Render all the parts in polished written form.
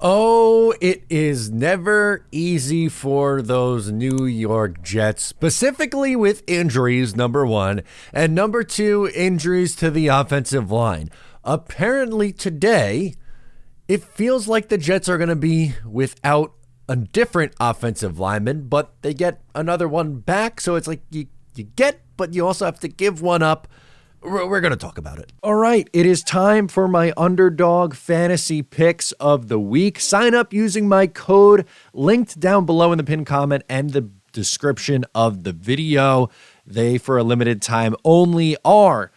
Oh, it is never easy for those New York Jets, specifically with injuries, number one, and number two, injuries to the offensive line. Apparently today, it feels like the Jets are going to be without a different offensive lineman, but they get another one back, so it's like you get, but you also have to give one up. We're going to talk about it. All right, it is time for my Underdog fantasy picks of the week. Sign up using my code linked down below in the pinned comment and the description of the video. They, for a limited time only, are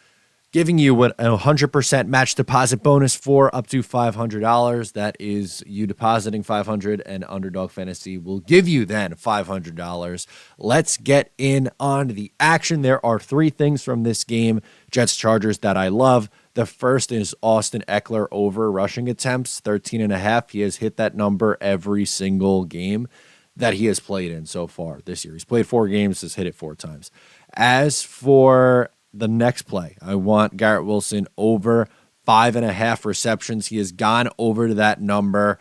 giving you a 100% match deposit bonus for up to $500. That is you depositing $500, and Underdog Fantasy will give you then $500. Let's get in on the action. There are three things from this game, Jets-Chargers, that I love. The first is Austin Eckler over rushing attempts, 13.5. He has hit that number every single game that he has played in so far this year. He's played 4 games, has hit it 4 times. As for the next play, I want Garrett Wilson over 5.5 receptions. He has gone over to that number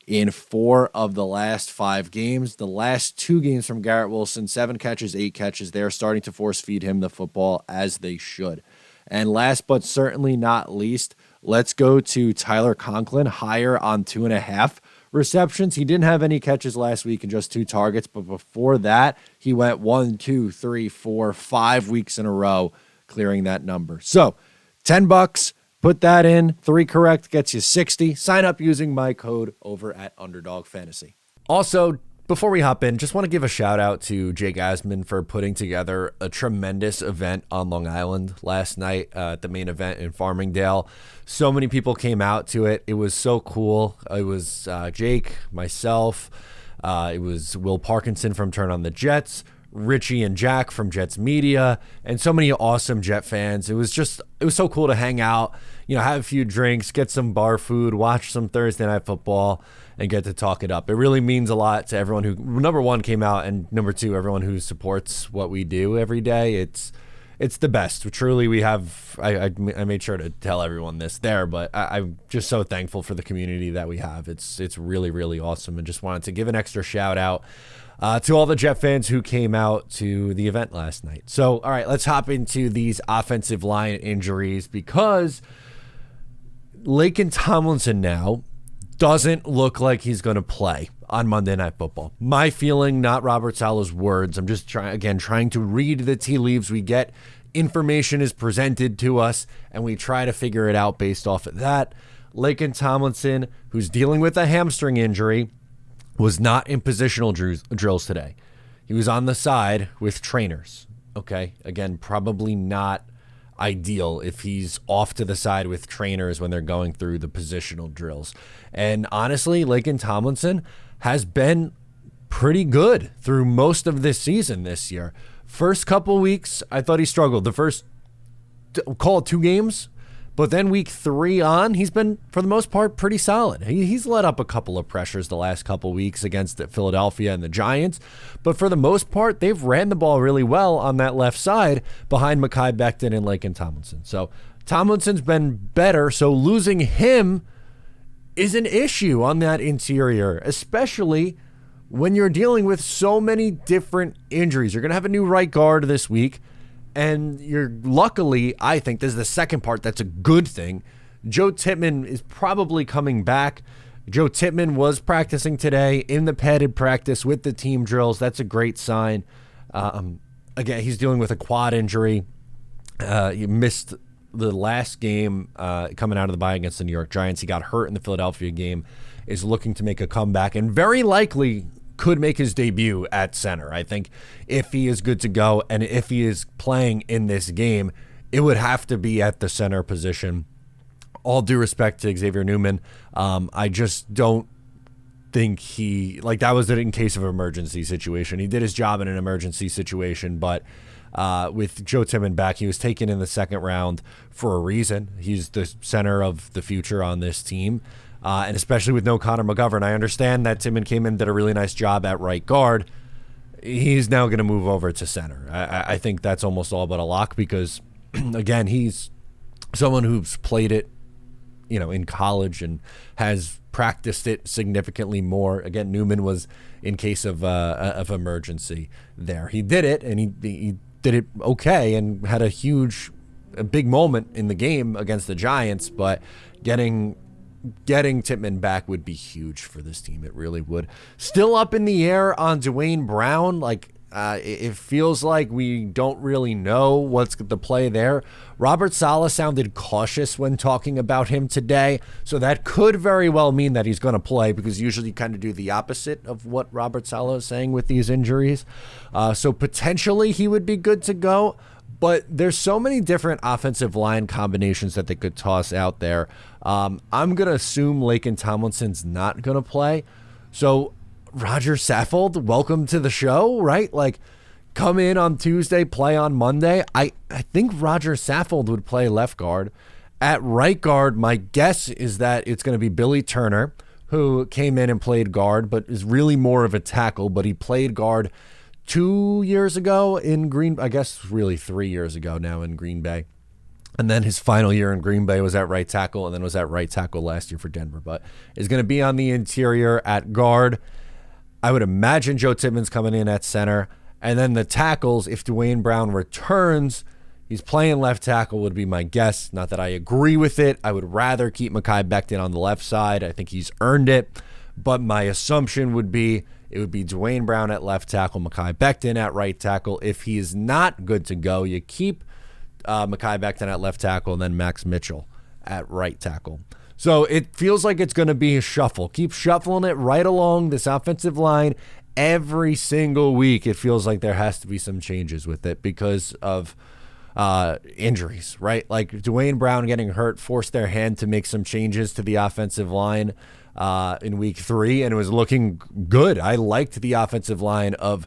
in 4 of the last 5 games. The last 2 games from Garrett Wilson, 7 catches, 8 catches. They're starting to force feed him the football as they should. And last but certainly not least, let's go to Tyler Conklin, higher on 2.5 receptions. He didn't have any catches last week and just 2 targets, but before that, he went 1, 2, 3, 4, 5 weeks in a row clearing that number. So $10, put that in. 3 correct gets you 60. Sign up using my code over at Underdog Fantasy. Also, before we hop in, just want to give a shout out to Jake Asman for putting together a tremendous event on Long Island last night at the main event in Farmingdale. So many people came out to it. It was so cool. It was Jake, myself. It was Will Parkinson from Turn on the Jets, Richie and Jack from Jets Media, and so many awesome Jet fans. It was so cool to hang out, have a few drinks, get some bar food, watch some Thursday Night Football, and get to talk it up. It really means a lot to everyone who, number one, came out, and number two, everyone who supports what we do every day. It's the best. Truly, we have, I made sure to tell everyone this there, but I'm just so thankful for the community that we have. It's really, really awesome, and just wanted to give an extra shout out to all the Jet fans who came out to the event last night. So, all right, let's hop into these offensive line injuries, because Laken Tomlinson now doesn't look like he's going to play on Monday Night Football. My feeling, not Robert Saleh's words. I'm just trying to read the tea leaves. We get information is presented to us, and we try to figure it out based off of that. Laken Tomlinson, who's dealing with a hamstring injury, was not in positional drills today. He was on the side with trainers. Okay, again, probably not ideal if he's off to the side with trainers when they're going through the positional drills. And honestly, Laken Tomlinson has been pretty good through most of this season this year. First couple weeks, I thought he struggled. The first, call it 2 games, but then week 3 on, he's been, for the most part, pretty solid. He's let up a couple of pressures the last couple weeks against Philadelphia and the Giants, but for the most part, they've ran the ball really well on that left side behind Mekhi Becton and Laken Tomlinson. So Tomlinson's been better, so losing him is an issue on that interior, especially when you're dealing with so many different injuries. You're going to have a new right guard this week, and luckily, I think this is the second part that's a good thing. Joe Tippmann is probably coming back. Joe Tippmann was practicing today in the padded practice with the team drills. That's a great sign. Again, he's dealing with a quad injury. He missed the last game coming out of the bye against the New York Giants. He got hurt in the Philadelphia game, is looking to make a comeback, and very likely could make his debut at center. I think if he is good to go and if he is playing in this game, it would have to be at the center position. All due respect to Xavier Newman, I just don't think that was in case of an emergency situation. He did his job in an emergency situation, but with Joe Tippmann back, he was taken in the 2nd round for a reason. He's the center of the future on this team. And especially with no Connor McGovern. I understand that Tippmann came in, did a really nice job at right guard. He's now going to move over to center. I think that's almost all but a lock because, again, he's someone who's played it, in college and has practiced it significantly more. Again, Newman was in case of emergency there. He did it, and he did it okay and had a big moment in the game against the Giants, but getting Tippmann back would be huge for this team. It really would. Still up in the air on Dwayne Brown. It feels like we don't really know what's the play there. Robert Saleh sounded cautious when talking about him today, so that could very well mean that he's going to play, because usually you kind of do the opposite of what Robert Saleh is saying with these injuries. So potentially he would be good to go, but there's so many different offensive line combinations that they could toss out there. I'm going to assume Laken Tomlinson's not going to play. So Roger Saffold, welcome to the show, right? Come in on Tuesday, play on Monday. I think Roger Saffold would play left guard. At right guard, my guess is that it's going to be Billy Turner, who came in and played guard, but is really more of a tackle. But he played guard 2 years ago in I guess really 3 years ago now in Green Bay. And then his final year in Green Bay was at right tackle, and then was at right tackle last year for Denver. But is going to be on the interior at guard. I would imagine Joe Tippmann's coming in at center. And then the tackles, if Dwayne Brown returns, he's playing left tackle would be my guess. Not that I agree with it. I would rather keep Mekhi Becton on the left side. I think he's earned it. But my assumption would be it would be Dwayne Brown at left tackle, Mekhi Becton at right tackle. If he is not good to go, you keep Mekhi Becton at left tackle and then Max Mitchell at right tackle. So it feels like it's going to be a shuffle. Keep shuffling it right along this offensive line. Every single week, it feels like there has to be some changes with it because of injuries, right? Like Dwayne Brown getting hurt forced their hand to make some changes to the offensive line in week 3, and it was looking good. I liked the offensive line of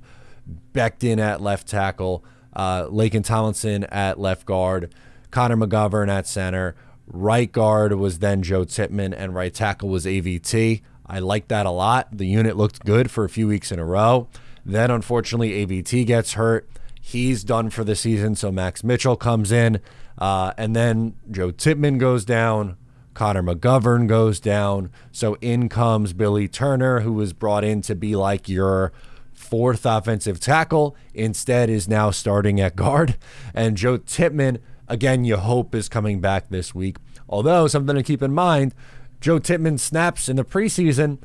Becton at left tackle, Laken Tomlinson at left guard, Connor McGovern at center. Right guard was then Joe Tippmann, and right tackle was AVT. I liked that a lot. The unit looked good for a few weeks in a row. Then, unfortunately, AVT gets hurt. He's done for the season, so Max Mitchell comes in. And then Joe Tippmann goes down. Connor McGovern goes down. So in comes Billy Turner, who was brought in to be like your 4th offensive tackle. Instead is now starting at guard. And Joe Tippmann, again, you hope is coming back this week. Although, something to keep in mind, Joe Tippmann snaps in the preseason.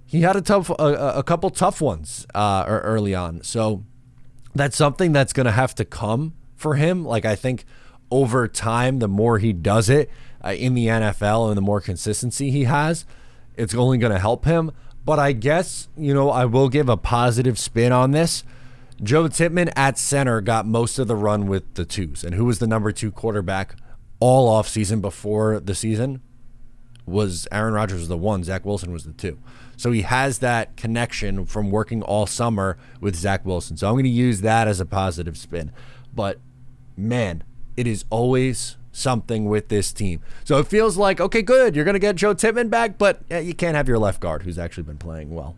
He had a couple tough ones early on. So that's something that's going to have to come for him. I think over time, the more he does it in the NFL and the more consistency he has, it's only going to help him. But I guess, I will give a positive spin on this. Joe Tippmann at center got most of the run with the 2s. And who was the number 2 quarterback all offseason before the season? Was Aaron Rodgers was the 1, Zach Wilson was the 2. So he has that connection from working all summer with Zach Wilson. So I'm going to use that as a positive spin. But, man, it is always something with this team. So it feels like, okay, good, you're going to get Joe Tippmann back, but you can't have your left guard who's actually been playing well.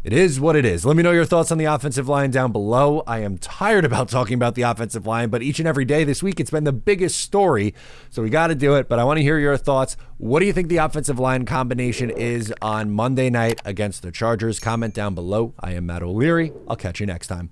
It is what it is. Let me know your thoughts on the offensive line down below. I am tired about talking about the offensive line, but each and every day this week, it's been the biggest story, so we got to do it. But I want to hear your thoughts. What do you think the offensive line combination is on Monday night against the Chargers? Comment down below. I am Matt O'Leary. I'll catch you next time.